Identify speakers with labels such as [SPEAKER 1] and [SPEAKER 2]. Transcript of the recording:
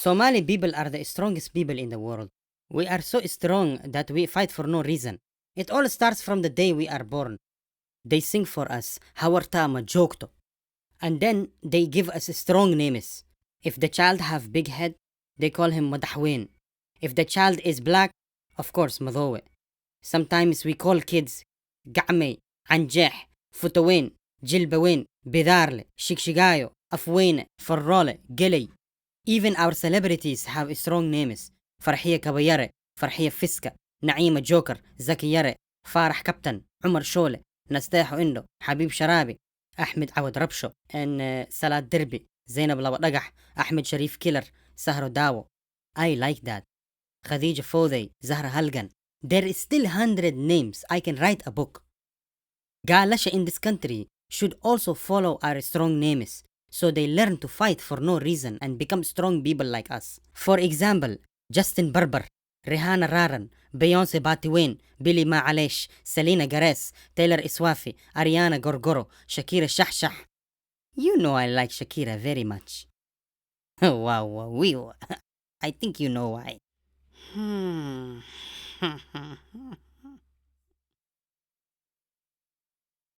[SPEAKER 1] Somali people are the strongest people in the world. We are so strong that we fight for no reason. It all starts from the day we are born. They sing for us, Hawartama Jokto. And then they give us strong names. If the child have big head, they call him Madahwin. If the child is black, of course Madowe. Sometimes we call kids Ga'me, Anjeh, Futawin, Jilbawin, Bidarle, Shikshigayo, Afwin, Farrole, Gilly. Even our celebrities have strong names. Farhia Kabayare, Farhia Fiska, Naima Joker, Zaki Yare, Farah Captain, Umar Shole, Nasteho Indo, Habib Sharabi, Ahmed Awad Rabsho, and Salat Derbi, Zainab Lawadagah, Ahmed Sharif Killer, Sahro Dawo. I like that. Khadija Fodey, Zahra Halgan. There is still 100 names. I can write a book. Galasha in this country should also follow our strong names so they learn to fight for no reason and become strong people like us. For example, Justin Barber, Rihanna Raran, Beyonce Batiwin, Billy Maalesh, Selena Gares, Taylor Iswafi, Ariana Gorgoro, Shakira Shahshah. You know I like Shakira very much. Wow, I think you know why.